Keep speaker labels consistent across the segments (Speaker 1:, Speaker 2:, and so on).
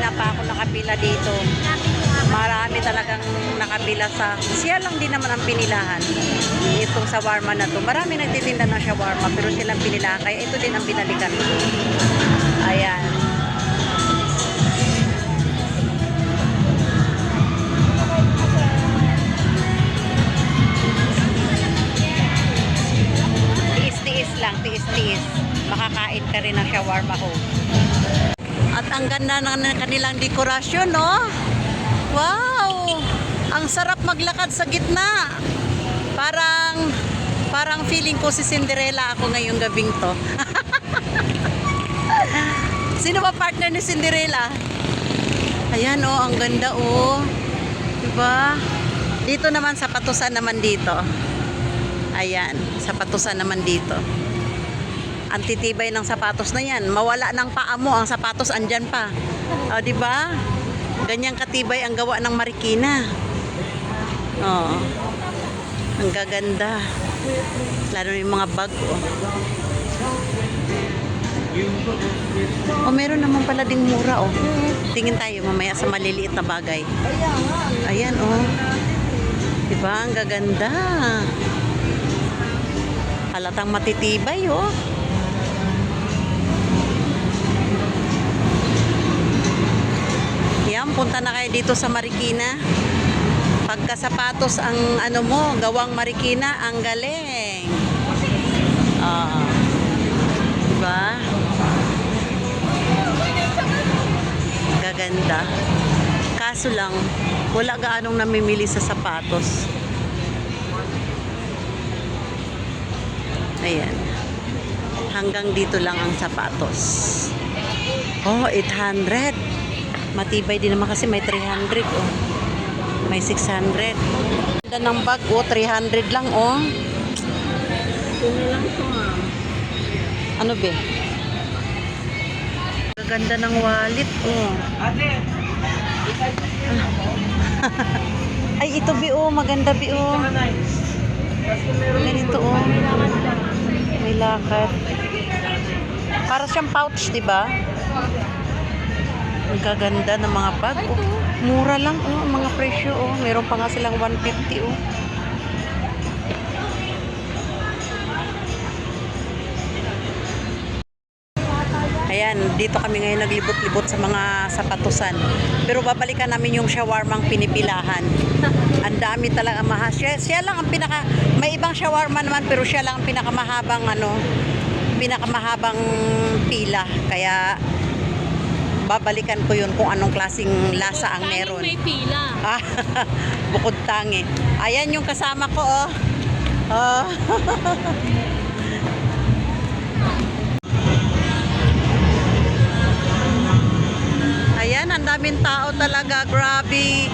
Speaker 1: wala pa ako nakapila dito. Marami talagang nakapila sa... Siya lang din naman ang pinilahan. Itong shawarma na to. Marami nagtitinda ng shawarma pero silang pinilahan. Kaya ito din ang binalikan ko. Ayan. Tiis-tiis lang. Tiis-tiis. Makakain ka rin ng shawarma ko. At ang ganda ng kanilang dekorasyon, no? Wow! Ang sarap maglakad sa gitna. Parang feeling ko si Cinderella ako ngayong gabing to. Sino ba partner ni Cinderella? Ayan, oh, ang ganda, oh. Diba? Dito naman, sapatusan naman dito. Ayan, sapatusan naman dito. Ang titibay ng sapatos na yan. Mawala ng paa mo, ang sapatos andyan pa. O, diba? Ganyang katibay ang gawa ng Marikina. O. Ang gaganda. Lalo yung mga bag, oh. O, meron naman pala ding mura, oh. Tingin tayo mamaya sa maliliit na bagay. Ayan, oh. Diba? Ang gaganda. Halatang matitibay, oh. Yan, punta na kayo dito sa Marikina. Pagka sapatos ang ano mo, gawang Marikina, ang galing. Diba? Gaganda. Kaso lang, wala gaanong namimili sa sapatos. Ayan. Hanggang dito lang ang sapatos. Oh, 800. Matibay din naman kasi may 300, oh. May 600. Ganda ng bag, oh, 300 lang, oh. Kuno lang to, ha. Ano be? Ganda ng wallet, oh. Ay, ito be, oh, maganda be, oh. Ganito, oh. May lakad. Para siyang pouch, di ba? Ang gaganda ng mga bag, oh. Mura lang, oh, ang mga presyo, oh. Meron pa nga silang 150, oh. Ayan, dito kami ngayon naglibot-libot sa mga sapatusan. Pero babalikan namin yung shawarmang pinipilahan. Ang dami talaga mahal. Siya lang ang pinaka... May ibang shawarma naman, pero siya lang ang pinakamahabang, pinakamahabang pila. Kaya... babalikan ko yun kung anong klaseng lasa ang meron.
Speaker 2: May pila.
Speaker 1: Bukod tangi. Ayan yung kasama ko, oh. Ayan, ang daming tao talaga. Grabe.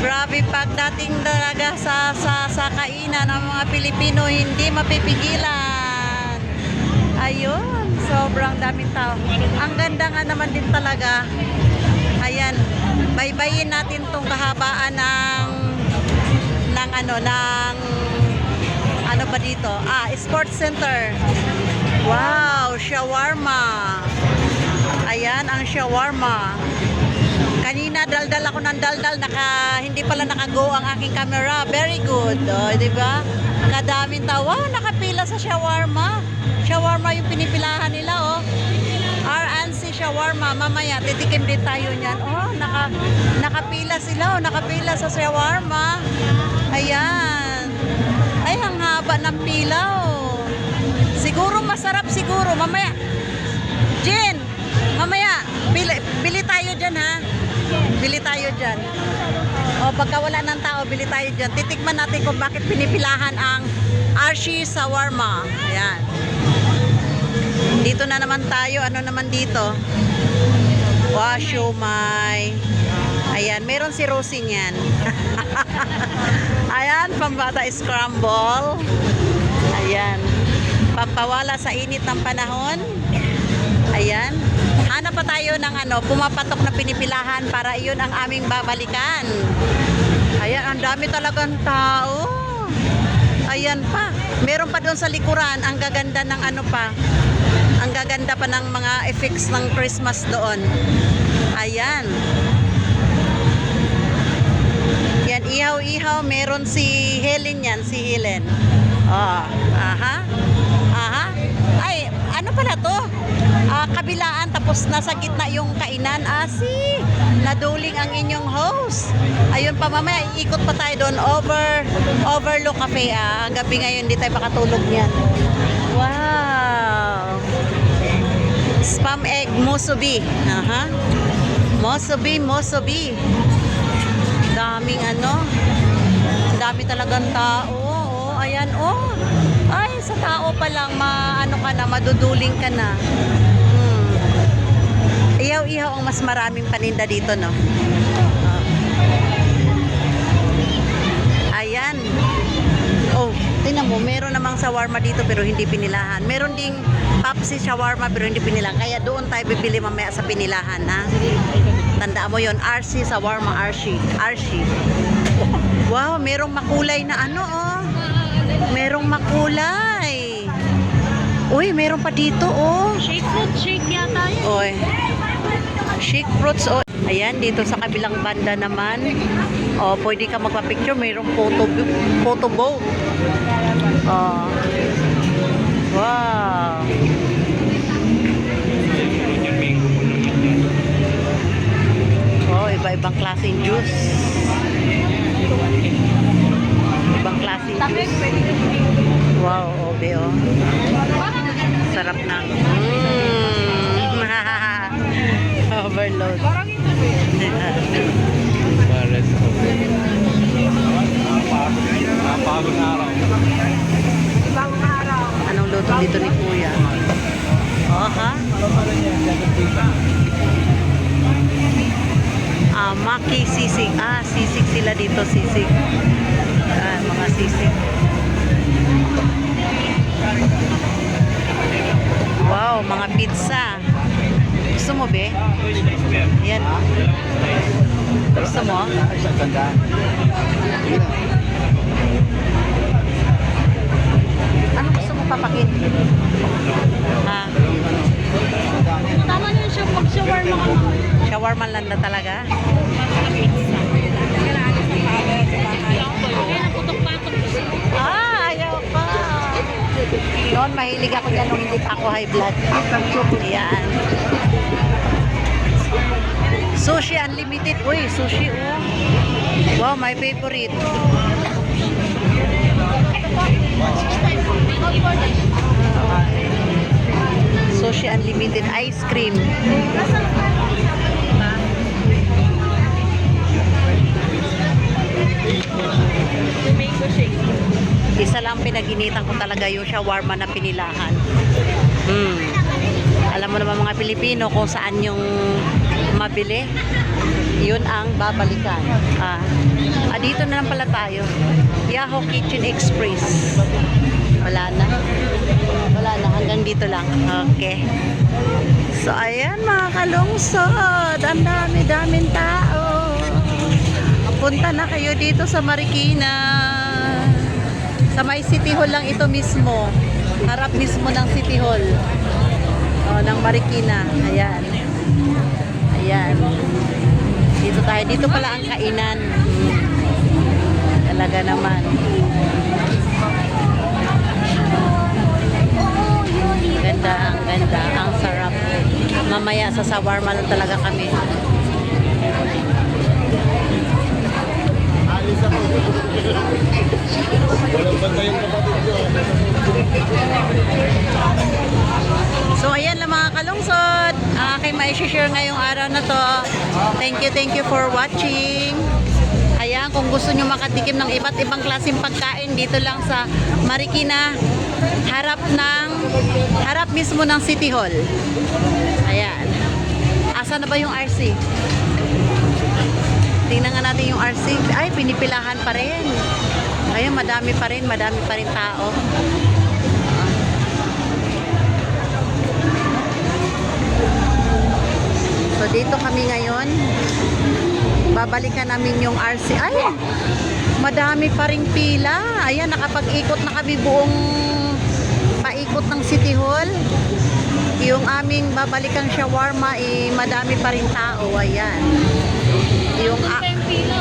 Speaker 1: Grabe pagdating talaga sa kainan ng mga Pilipino, hindi mapipigilan. Ayun. Sobrang daming tao. Ang ganda nga naman din talaga. Ayan. Baybayin natin tong kahabaan ng ano ba dito? Sports Center. Wow, shawarma. Ayan ang shawarma. Kanina daldal ako ng daldal, hindi pala nakago ang aking camera. Very good. Oh, di ba? Kadaming tao. Wow, nakapila sa shawarma. Shawarma yung pinipilahan nila, oh. R&C shawarma. Mamaya, titikim din tayo niyan. Oh, nakapila sila, oh. Nakapila sa shawarma. Ayan. Ay, ang haba ng pila, oh. Siguro masarap, siguro. Mamaya. Jen, mamaya, bili tayo dyan, ha? Bili tayo dyan. O, pagka wala ng tao, bili tayo dyan. Titikman natin kung bakit pinipilahan ang R&C shawarma. Ayan. Dito na naman tayo. Ano naman dito? Wow, siomai. Ayan, meron si Rosie niyan. Ayan, pambata scramble. Ayan. Pampawala sa init ng panahon. Ayan. Hanap pa tayo ng pumapatok na pinipilahan para iyon ang aming babalikan. Ayan, ang dami talagang tao. Ayan pa. Meron pa doon sa likuran. Ang gaganda ng pa. Ang gaganda pa ng mga effects ng Christmas doon. Ayan. Yan, ihaw-ihaw. Meron si Helen yan, si Helen. Oh, aha. Aha. Ay, ano pala to? Kabilaan, tapos nasa gitna yung kainan. Naduling ang inyong host. Ayun pa, mamaya iikot pa tayo doon. Overlook Cafe. Gabi ngayon, hindi tayo makatulog niyan. Wow. Spam egg musubi. Aha. Musubi. Daming dami talagang tao. Oh, ayan, oh. Ay, sa tao pa lang, maduduling ka na. Ihaw-ihaw ang mas maraming paninda dito, no? Ayan. Oh, tingnan mo, meron namang shawarma dito pero hindi pinilahan. Meron ding Papsi shawarma pero hindi pinilahan. Kaya doon tayo bibili mamaya sa pinilahan, ha? Tandaan mo yon, RC shawarma, RC. Wow, merong makulay na oh. Merong makulay. Uy, meron pa dito, oh.
Speaker 2: Shake fruit shake yata yun.
Speaker 1: Oy. Shake fruits, oh. Ayan, dito sa kabilang banda naman. Oh, pwede ka magpa-picture. Mayroong photo boat. Oh. Wow. Oh, iba-ibang klaseng juice. Ibang klaseng juice. Wow, obe, oh. Sarap ng overload. Anong luto dito ni Kuya? Oh, ha? Maki sisig. Sisig sila dito, sisig. Mga sisig. Wow, mga pizza. Gusto mo, be? Yan. Gusto mo? Ano gusto mo papakin?
Speaker 2: Tama na siya pag shawarma ka mo.
Speaker 1: Shawarma lang na talaga? Ayaw pa. Noon, mahilig ako dyan nung hindi pa ako high blood. Ayan. Sushi Unlimited. Uy, sushi, oh. Wow, my favorite. Sushi Unlimited ice cream.
Speaker 2: Mango shake.
Speaker 1: Isa lang pinaginitan ko talaga yung shawarma na pinilahan. Alam mo naman mga Pilipino kung saan yung mabili, yun ang babalikan. Dito na lang pala tayo. Yahoo Kitchen Express. Wala na, hanggang dito lang. Okay. So ayan mga kalungsod, ang dami-daming tao. Punta na kayo dito sa Marikina. Sa may City Hall lang ito mismo. Harap mismo ng City Hall. Ng Marikina. Ayan. Ayan. Dito tayo. Dito pala ang kainan. Talaga naman. Ganda, ang ganda. Ang sarap. Mamaya sa shawarma lang talaga kami.
Speaker 3: Walang banda yung kapatid ko.
Speaker 1: So ayan lang mga kalungsod, aking mai-share ngayong araw na to. Thank you for watching. Ayan, kung gusto nyo makatikim ng iba't ibang klaseng pagkain dito lang sa Marikina, harap mismo ng City Hall. Ayan. Asa na ba yung RC? Tingnan nga natin yung RC. Ay, pinipilahan pa rin. Ayun, madami pa rin tao. So, dito kami ngayon. Babalikan namin yung RC. Ay, madami pa rin pila. Ayan, nakapag-ikot na kami buong paikot ng City Hall. Yung aming babalikang shawarma, madami pa rin tao. Ayan. Yung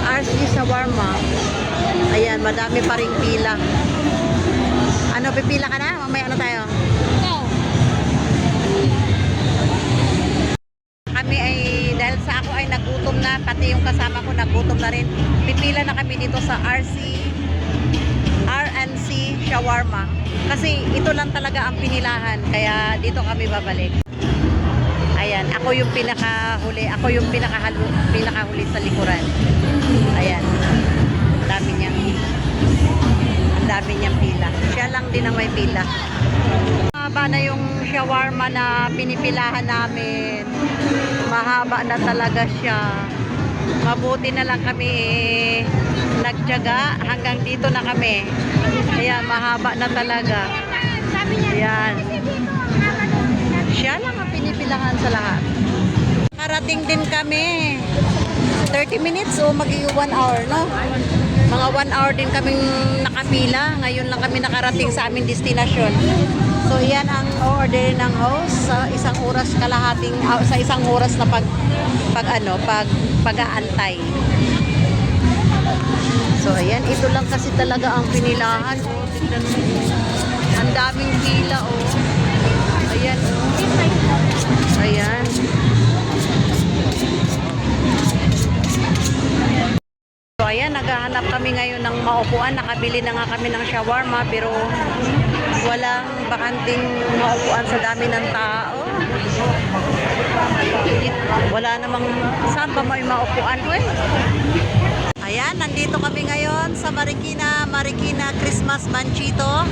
Speaker 1: RC shawarma. Ayan, madami pa rin pila. Ano, pipila ka na? Mamaya ano tayo?
Speaker 2: Ikaw.
Speaker 1: Kami ay, dahil sa ako ay nagutom na, pati yung kasama ko nagutom na rin. Pipila na kami dito sa RNC Shawarma. Kasi ito lang talaga ang pinilahan, kaya dito kami babalik. Ayan, ako yung pinakahuli, ako yung pinakahuli sa likuran. Ayan, ang dami niyang pila. Siya lang din ang may pila. Mahaba na yung shawarma na pinipilahan namin. Mahaba na talaga siya. Mabuti na lang kami nagtiyaga hanggang dito na kami. Ayan, mahaba na talaga. Ayan. Siya lang ang pinipilahan sa lahat. Karating din kami. 30 minutes o magiging 1 hour, no? Mga 1 hour din kaming nakapila. Ngayon lang kami nakarating sa aming destinasyon. So, yan ang order ng host sa isang oras kalahating, sa isang oras na pag-aantay. So, ayan, ito lang kasi talaga ang pinilahan. Oh, tignan mo. Ang daming pila, oh. Ayan, oh. Ayan. So, ayan, naghahanap kami ngayon ng maupuan. Nakabili na nga kami ng shawarma, pero walang bakanting maupuan sa dami ng tao. Wala namang, saan ba may maupuan? Ayan, nandito kami ngayon sa Marikina Christmas Manchito.